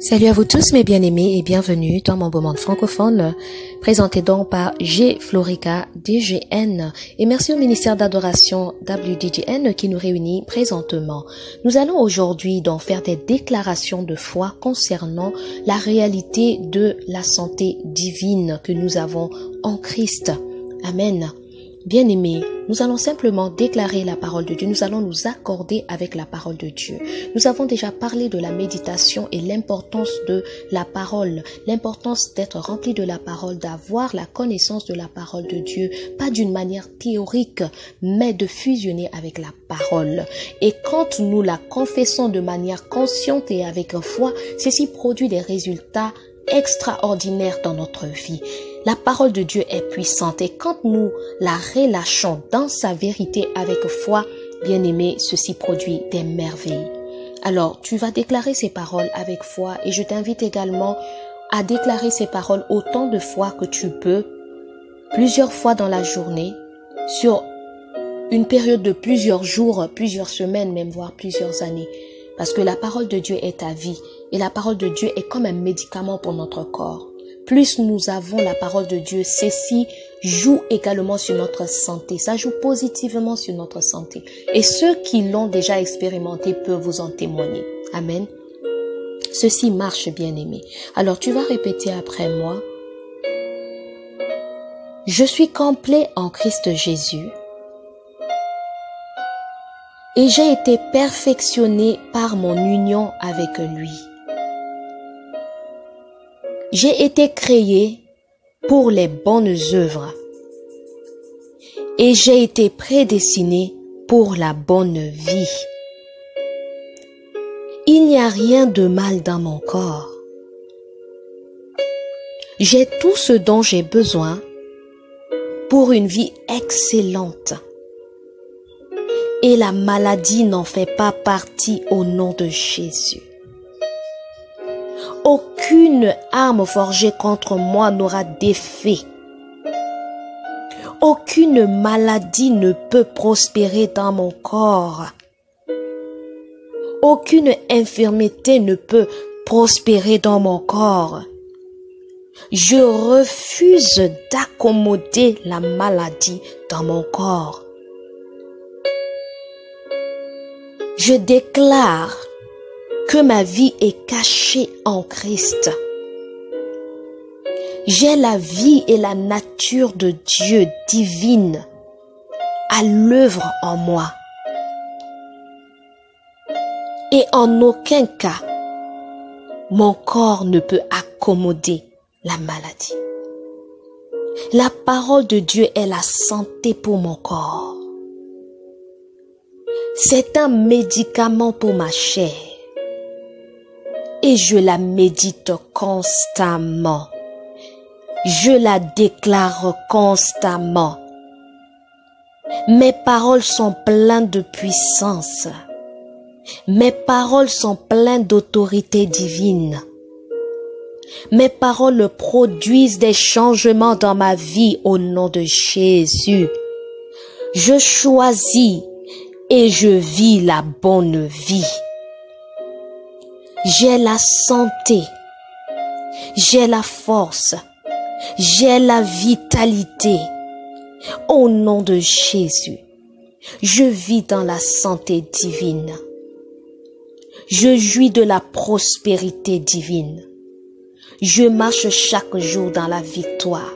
Salut à vous tous mes bien-aimés et bienvenue dans mon beau monde francophone, présenté donc par G. Florica DGN. Et merci au ministère d'adoration WDGN qui nous réunit présentement. Nous allons aujourd'hui donc faire des déclarations de foi concernant la réalité de la santé divine que nous avons en Christ. Amen. Bien-aimés, nous allons simplement déclarer la parole de Dieu. Nous allons nous accorder avec la parole de Dieu. Nous avons déjà parlé de la méditation et l'importance de la parole, l'importance d'être rempli de la parole, d'avoir la connaissance de la parole de Dieu, pas d'une manière théorique, mais de fusionner avec la parole. Et quand nous la confessons de manière consciente et avec foi, ceci produit des résultats extraordinaires dans notre vie. La parole de Dieu est puissante et quand nous la relâchons dans sa vérité avec foi, bien-aimé, ceci produit des merveilles. Alors, tu vas déclarer ces paroles avec foi et je t'invite également à déclarer ces paroles autant de fois que tu peux, plusieurs fois dans la journée, sur une période de plusieurs jours, plusieurs semaines, même voire plusieurs années. Parce que la parole de Dieu est ta vie et la parole de Dieu est comme un médicament pour notre corps. Plus nous avons la parole de Dieu, ceci joue également sur notre santé. Ça joue positivement sur notre santé. Et ceux qui l'ont déjà expérimenté peuvent vous en témoigner. Amen. Ceci marche, bien-aimé. Alors tu vas répéter après moi. Je suis complet en Christ Jésus. Et j'ai été perfectionné par mon union avec lui. J'ai été créé pour les bonnes œuvres et j'ai été prédestiné pour la bonne vie. Il n'y a rien de mal dans mon corps. J'ai tout ce dont j'ai besoin pour une vie excellente. Et la maladie n'en fait pas partie au nom de Jésus. Aucune arme forgée contre moi n'aura d'effet. Aucune maladie ne peut prospérer dans mon corps. Aucune infirmité ne peut prospérer dans mon corps. Je refuse d'accommoder la maladie dans mon corps. Je déclare que ma vie est cachée en Christ. J'ai la vie et la nature de Dieu divine à l'œuvre en moi. Et en aucun cas, mon corps ne peut accommoder la maladie. La parole de Dieu est la santé pour mon corps. C'est un médicament pour ma chair. Et je la médite constamment. Je la déclare constamment. Mes paroles sont pleines de puissance. Mes paroles sont pleines d'autorité divine. Mes paroles produisent des changements dans ma vie au nom de Jésus. Je choisis et je vis la bonne vie. J'ai la santé, j'ai la force, j'ai la vitalité. Au nom de Jésus, je vis dans la santé divine. Je jouis de la prospérité divine. Je marche chaque jour dans la victoire.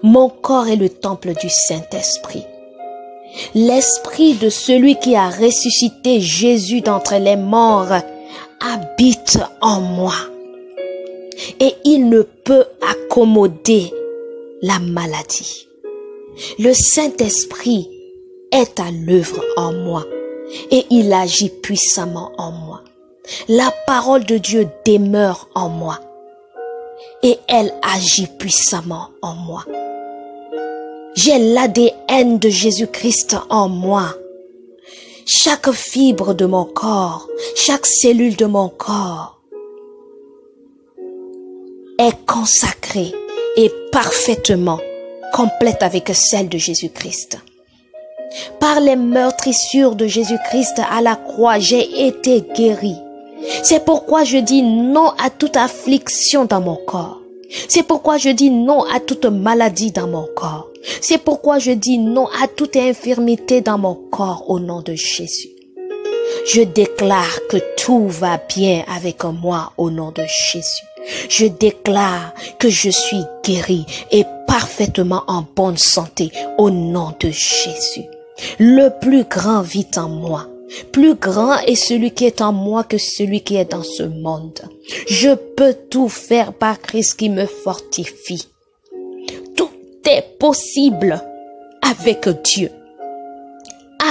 Mon corps est le temple du Saint-Esprit. L'esprit de celui qui a ressuscité Jésus d'entre les morts habite en moi et il ne peut accommoder la maladie. Le Saint-Esprit est à l'œuvre en moi et il agit puissamment en moi. La parole de Dieu demeure en moi et elle agit puissamment en moi. J'ai l'ADN de Jésus-Christ en moi. Chaque fibre de mon corps, chaque cellule de mon corps est consacrée et parfaitement complète avec celle de Jésus-Christ. Par les meurtrissures de Jésus-Christ à la croix, j'ai été guéri. C'est pourquoi je dis non à toute affliction dans mon corps. C'est pourquoi je dis non à toute maladie dans mon corps. C'est pourquoi je dis non à toute infirmité dans mon corps au nom de Jésus. Je déclare que tout va bien avec moi au nom de Jésus. Je déclare que je suis guéri et parfaitement en bonne santé au nom de Jésus. Le plus grand vit en moi. Plus grand est celui qui est en moi que celui qui est dans ce monde. Je peux tout faire par Christ qui me fortifie. Tout est possible avec Dieu.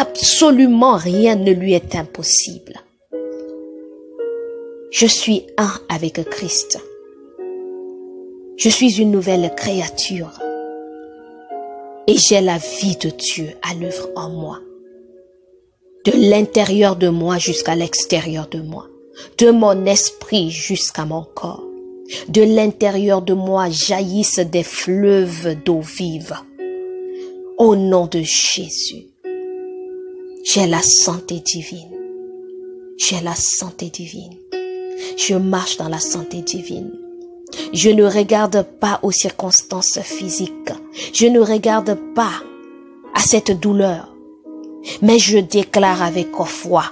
Absolument rien ne lui est impossible. Je suis un avec Christ. Je suis une nouvelle créature. Et j'ai la vie de Dieu à l'œuvre en moi. De l'intérieur de moi jusqu'à l'extérieur de moi. De mon esprit jusqu'à mon corps. De l'intérieur de moi jaillissent des fleuves d'eau vive. Au nom de Jésus. J'ai la santé divine. J'ai la santé divine. Je marche dans la santé divine. Je ne regarde pas aux circonstances physiques. Je ne regarde pas à cette douleur. Mais je déclare avec foi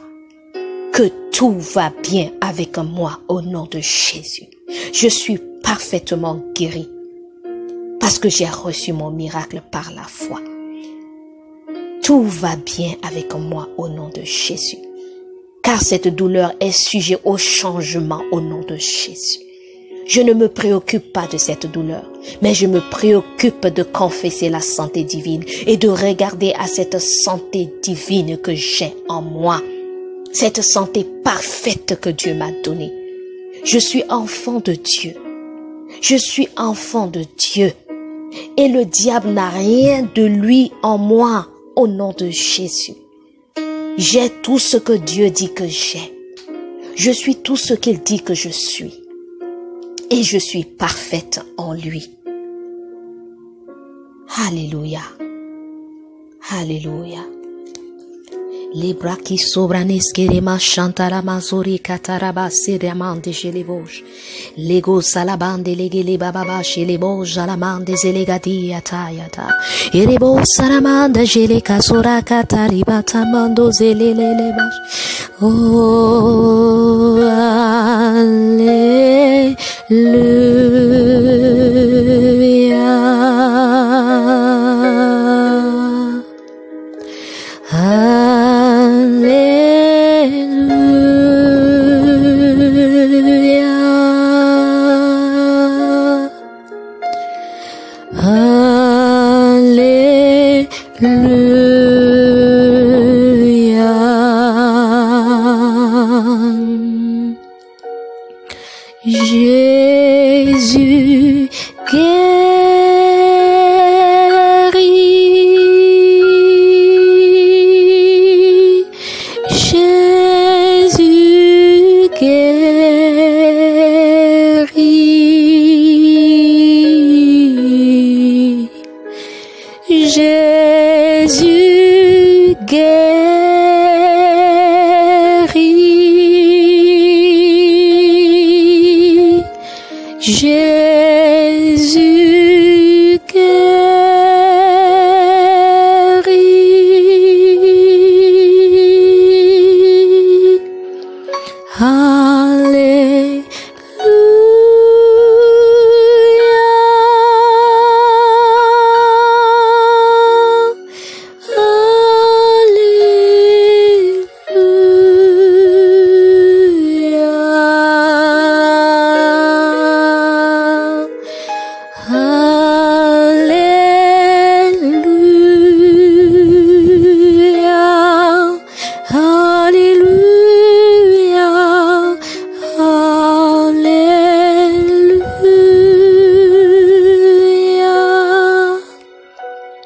que tout va bien avec moi au nom de Jésus. Je suis parfaitement guéri parce que j'ai reçu mon miracle par la foi. Tout va bien avec moi au nom de Jésus. Car cette douleur est sujet au changement au nom de Jésus. Je ne me préoccupe pas de cette douleur, mais je me préoccupe de confesser la santé divine et de regarder à cette santé divine que j'ai en moi. Cette santé parfaite que Dieu m'a donnée. Je suis enfant de Dieu. Je suis enfant de Dieu. Et le diable n'a rien de lui en moi au nom de Jésus. J'ai tout ce que Dieu dit que j'ai. Je suis tout ce qu'il dit que je suis. Et je suis parfaite en lui. Alléluia. Alléluia. Libra qui sobraneskerema chantara mazori kataraba seriamande jelevoj. Lego salabande legele bababa jelevoj alamande zelegadi atayata. Erebo saramanda jele kasora katariba tamando zelele bash. Oh, Alléluia. Jésus guérit, Jésus guérit, Jésus guérit, Jésus guérit. Alléluia.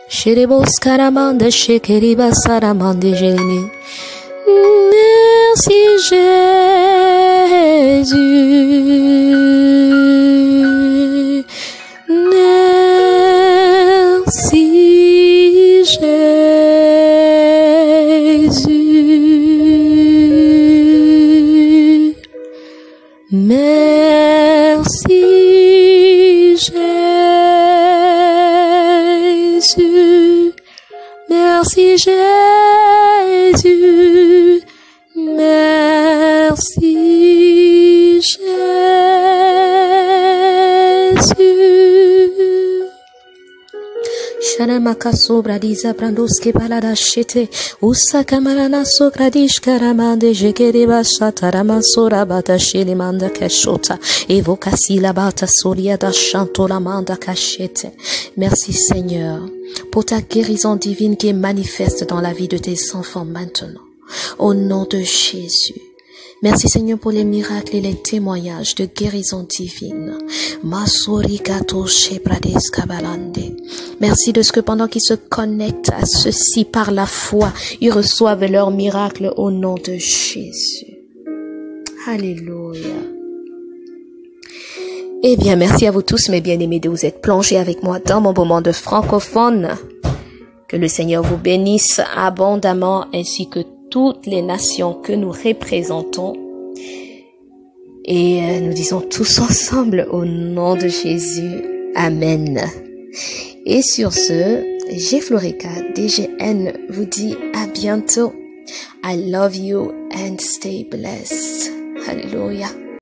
Sherebos caramanda shekeriba saramande gelini. Merci Jésus. Merci Jésus. Merci Jésus, merci Jésus, merci Jésus. Shanamaka sobradiza brandoske balada shete usaka marana sokradish karamande jekereba shatarama sora bata shilimanda kashota evoka silabata soria da chantolamanda kashete. Merci Seigneur pour ta guérison divine qui est manifeste dans la vie de tes enfants maintenant. Au nom de Jésus. Merci Seigneur pour les miracles et les témoignages de guérison divine. Merci de ce que pendant qu'ils se connectent à ceci par la foi, ils reçoivent leur miracle au nom de Jésus. Alléluia. Eh bien, merci à vous tous mes bien-aimés de vous être plongés avec moi dans mon moment de francophone. Que le Seigneur vous bénisse abondamment ainsi que toutes les nations que nous représentons. Et nous disons tous ensemble au nom de Jésus. Amen. Et sur ce, G Florica DGN vous dit à bientôt. I love you and stay blessed. Hallelujah.